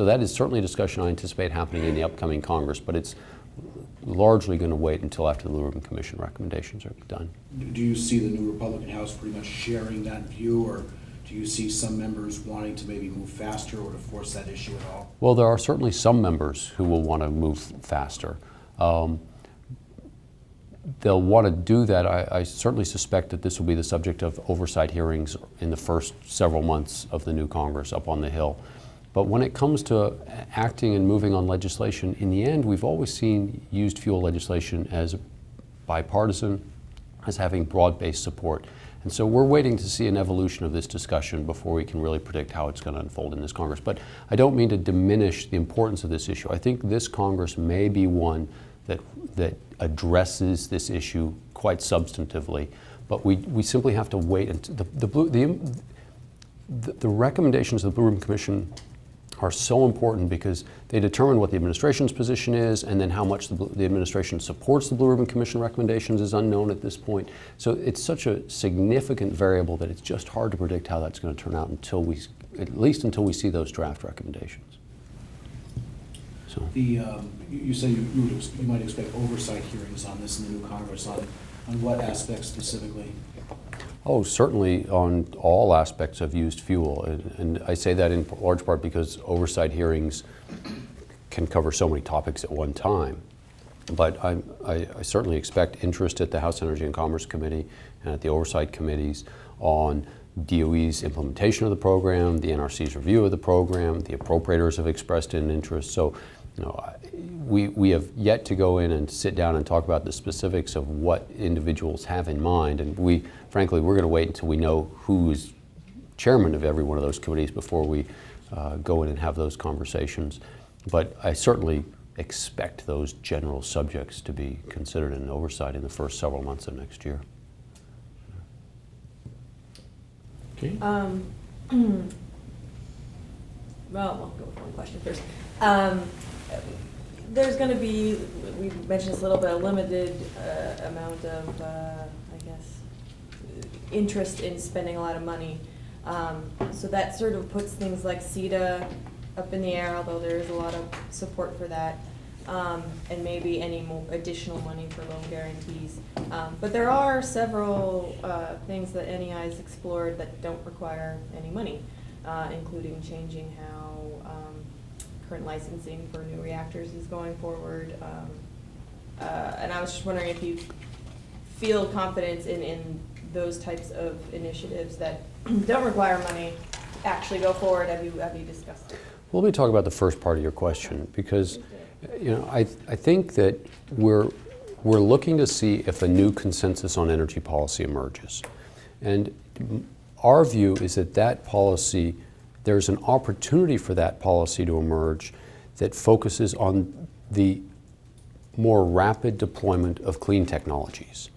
So that is certainly a discussion I anticipate happening in the upcoming Congress, but it's largely going to wait until after the Blue Ribbon Commission recommendations are done. Do you see the new Republican House pretty much sharing that view, or do you see some members wanting to maybe move faster or to force that issue at all? Well, there are certainly some members who will want to move faster. They'll want to do that. I certainly suspect that this will be the subject of oversight hearings in the first several months of the new Congress up on the Hill. But when it comes to acting and moving on legislation, in the end, we've always seen used fuel legislation as bipartisan, as having broad-based support. And so we're waiting to see an evolution of this discussion before we can really predict how it's going to unfold in this Congress. But I don't mean to diminish the importance of this issue. I think this Congress may be one that addresses this issue quite substantively, but we simply have to wait. The recommendations of the Blue Ribbon Commission are so important because they determine what the administration's position is, and then how much the administration supports the Blue Ribbon Commission recommendations is unknown at this point. So it's such a significant variable that it's just hard to predict how that's going to turn out at least until we see those draft recommendations. So you say you might expect oversight hearings on this in the new Congress. On what aspects specifically? Oh, certainly on all aspects of used fuel. And I say that in large part because oversight hearings can cover so many topics at one time. But I certainly expect interest at the House Energy and Commerce Committee and at the oversight committees on DOE's implementation of the program, the NRC's review of the program. The appropriators have expressed an interest. So, we have yet to go in and sit down and talk about the specifics of what individuals have in mind. And frankly, we're going to wait until we know who's chairman of every one of those committees before we go in and have those conversations. But I certainly expect those general subjects to be considered in oversight in the first several months of next year. Okay. Well, I'll go with one question first. There's going to be, we mentioned this a little bit, a limited amount of, I guess, interest in spending a lot of money. So that sort of puts things like CETA up in the air, although there is a lot of support for that, and maybe any more additional money for loan guarantees. But there are several things that NEI has explored that don't require any money, including changing how current licensing for new reactors is going forward. And I was just wondering if you feel confidence in those types of initiatives that don't require money actually go forward. Have you discussed it? Well, let me talk about the first part of your question, because I think that we're looking to see if a new consensus on energy policy emerges. And our view is that policy, there's an opportunity for that policy to emerge that focuses on the more rapid deployment of clean technologies.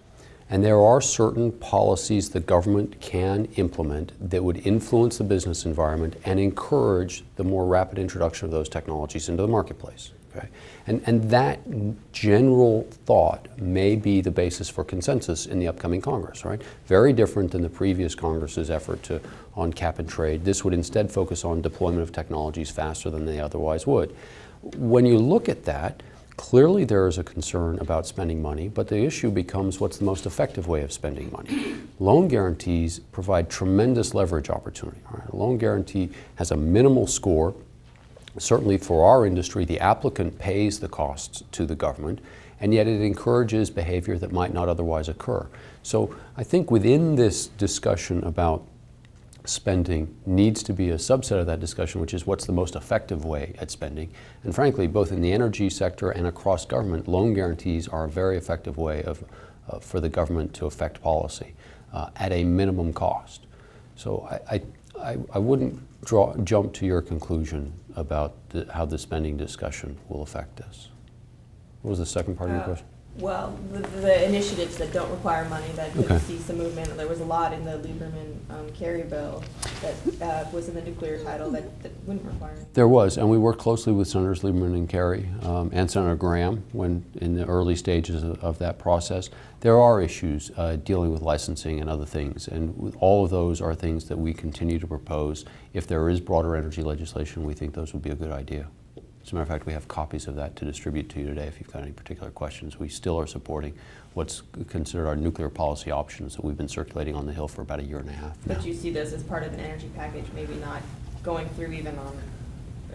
And there are certain policies the government can implement that would influence the business environment and encourage the more rapid introduction of those technologies into the marketplace. Okay? And that general thought may be the basis for consensus in the upcoming Congress, right? Very different than the previous Congress's effort on cap and trade. This would instead focus on deployment of technologies faster than they otherwise would. When you look at that, clearly there is a concern about spending money, but the issue becomes what's the most effective way of spending money. Loan guarantees provide tremendous leverage opportunity. Right? A loan guarantee has a minimal score. Certainly for our industry, the applicant pays the costs to the government, and yet it encourages behavior that might not otherwise occur. So I think within this discussion about spending needs to be a subset of that discussion, which is what's the most effective way at spending. And frankly, both in the energy sector and across government, loan guarantees are a very effective way for the government to affect policy at a minimum cost. So I wouldn't jump to your conclusion about how the spending discussion will affect this. What was the second part of your question? Well, the initiatives that don't require money, that could Okay. see some movement, there was a lot in the Lieberman-Kerry bill that was in the nuclear title that wouldn't require it. There was, and we worked closely with Senators Lieberman and Kerry and Senator Graham when in the early stages of that process. There are issues dealing with licensing and other things, and all of those are things that we continue to propose. If there is broader energy legislation, we think those would be a good idea. As a matter of fact, we have copies of that to distribute to you today if you've got any particular questions. We still are supporting what's considered our nuclear policy options that we've been circulating on the Hill for about a year and a half now. But you see this as part of an energy package, maybe not going through even on,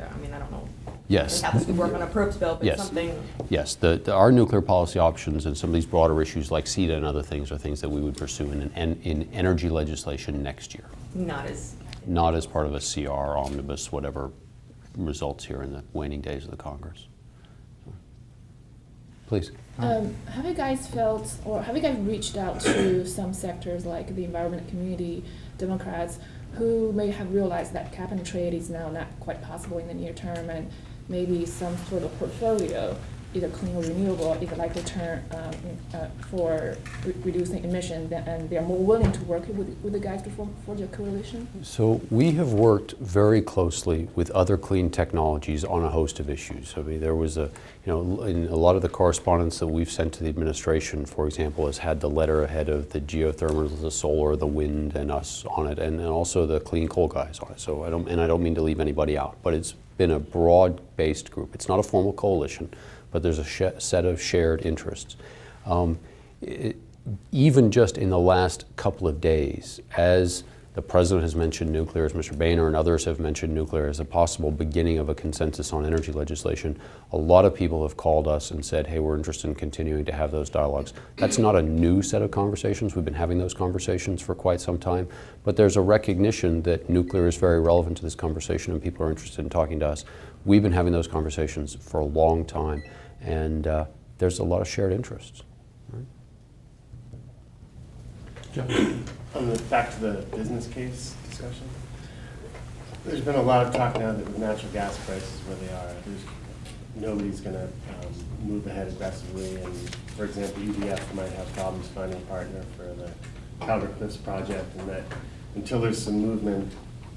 I mean, I don't know. Yes. How this would work on a probes bill, but Yes. something. Yes, our nuclear policy options and some of these broader issues like CETA and other things are things that we would pursue in energy legislation next year. Not as part of a CR, omnibus, whatever results here in the waning days of the Congress. So, please. Have you guys felt, or have you guys reached out to some sectors like the environment community, Democrats, who may have realized that cap and trade is now not quite possible in the near term, and maybe some sort of portfolio, either clean or renewable, is a likely turn for reducing emissions, and they're more willing to work with the guys to forge a coalition? So we have worked very closely with other clean technologies on a host of issues. I mean, there was in a lot of the correspondence that we've sent to the administration, for example, has had the letter ahead of the geothermal, the solar, the wind, and us on it, and also the clean coal guys on it. So I don't mean to leave anybody out, but it's been a broad-based group. It's not a formal coalition, but there's a set of shared interests. Even just in the last couple of days, as the President has mentioned nuclear, as Mr. Boehner and others have mentioned nuclear as a possible beginning of a consensus on energy legislation, a lot of people have called us and said, hey, we're interested in continuing to have those dialogues. That's not a new set of conversations. We've been having those conversations for quite some time, but there's a recognition that nuclear is very relevant to this conversation and people are interested in talking to us. We've been having those conversations for a long time, and there's a lot of shared interests. Right? John? Back to the business case discussion. There's been a lot of talk now that with natural gas prices where they are, nobody's going to move ahead aggressively. And for example, EDF might have problems finding a partner for the Calder Cliffs project, and that until there's some movement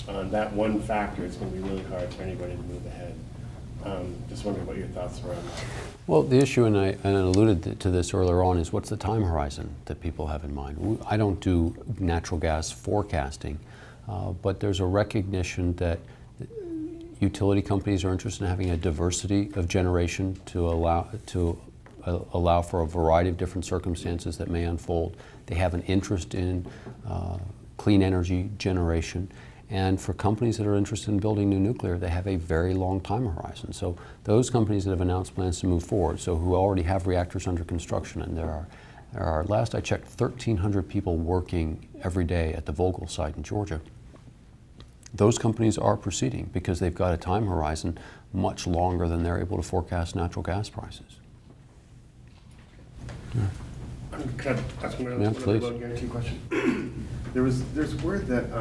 on that one factor, it's going to be really hard for anybody to move ahead. Just wondering what your thoughts were on that. Well, the issue, and I alluded to this earlier on, is what's the time horizon that people have in mind? I don't do natural gas forecasting, but there's a recognition that utility companies are interested in having a diversity of generation to allow for a variety of different circumstances that may unfold. They have an interest in clean energy generation. And for companies that are interested in building new nuclear, they have a very long time horizon. So those companies that have announced plans to move forward, so who already have reactors under construction, and there are last I checked, 1,300 people working every day at the Vogtle site in Georgia. Those companies are proceeding because they've got a time horizon much longer than they're able to forecast natural gas prices. Can I ask one Yeah, other please. loan guarantee question? There's word that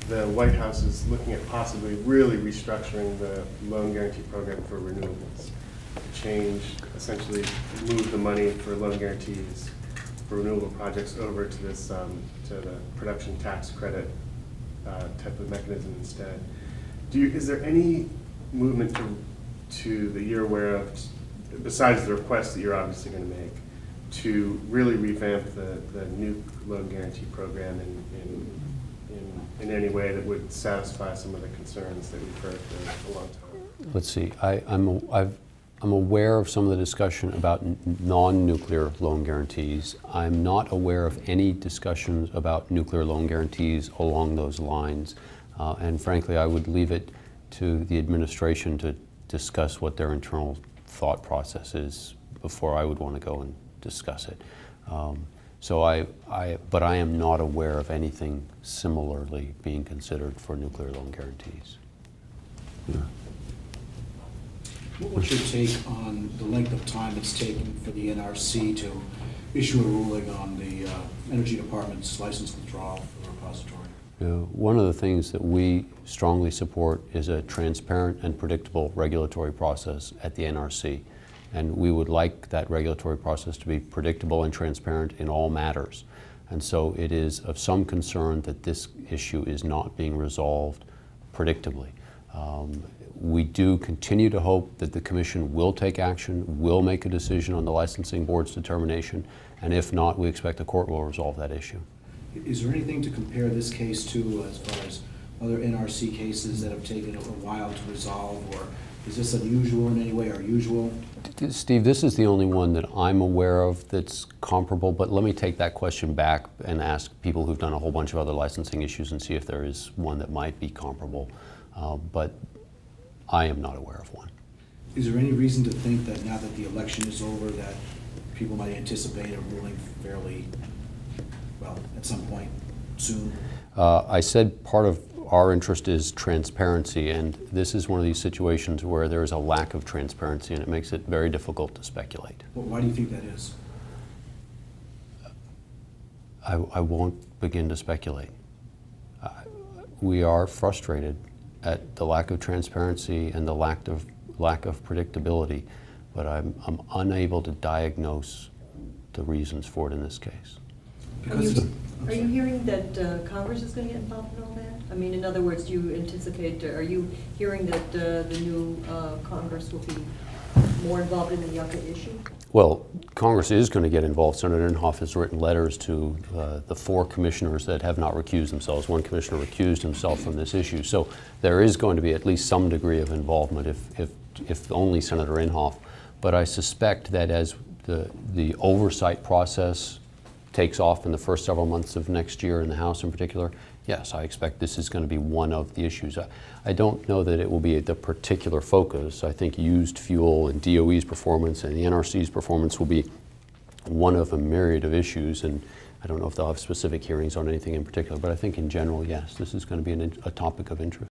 the White House is looking at possibly really restructuring the loan guarantee program for renewables. Change, essentially move the money for loan guarantees for renewable projects over to this, to the production tax credit type of mechanism instead. Is there any movement that you're aware of, besides the request that you're obviously going to make, to really revamp the new loan guarantee program in any way that would satisfy some of the concerns that we've heard for a long time? Let's see, I'm aware of some of the discussion about non-nuclear loan guarantees. I'm not aware of any discussions about nuclear loan guarantees along those lines. And frankly, I would leave it to the administration to discuss what their internal thought process is before I would want to go and discuss it. But I am not aware of anything similarly being considered for nuclear loan guarantees. Yeah. What's your take on the length of time it's taken for the NRC to issue a ruling on the Energy Department's license withdrawal for the repository? One of the things that we strongly support is a transparent and predictable regulatory process at the NRC. And we would like that regulatory process to be predictable and transparent in all matters. And so it is of some concern that this issue is not being resolved predictably. We do continue to hope that the Commission will take action, will make a decision on the licensing board's determination, and if not, we expect the court will resolve that issue. Is there anything to compare this case to as far as other NRC cases that have taken a while to resolve, or is this unusual in any way or usual? Steve, this is the only one that I'm aware of that's comparable, but let me take that question back and ask people who've done a whole bunch of other licensing issues and see if there is one that might be comparable. But I am not aware of one. Is there any reason to think that now that the election is over, that people might anticipate a ruling fairly, well, at some point soon? I said part of our interest is transparency, and this is one of these situations where there is a lack of transparency, and it makes it very difficult to speculate. Well, why do you think that is? I won't begin to speculate. We are frustrated at the lack of transparency and the lack of predictability, but I'm unable to diagnose the reasons for it in this case. Are you hearing that Congress is going to get involved in all that? I mean, in other words, do you anticipate, are you hearing that the new Congress will be more involved in the Yucca issue? Well, Congress is going to get involved. Senator Inhofe has written letters to the 4 commissioners that have not recused themselves. 1 commissioner recused himself from this issue. So there is going to be at least some degree of involvement, if only Senator Inhofe. But I suspect that as the oversight process takes off in the first several months of next year in the House in particular, yes, I expect this is going to be one of the issues. I don't know that it will be the particular focus. I think used fuel and DOE's performance and the NRC's performance will be one of a myriad of issues, and I don't know if they'll have specific hearings on anything in particular, but I think in general, yes, this is going to be a topic of interest.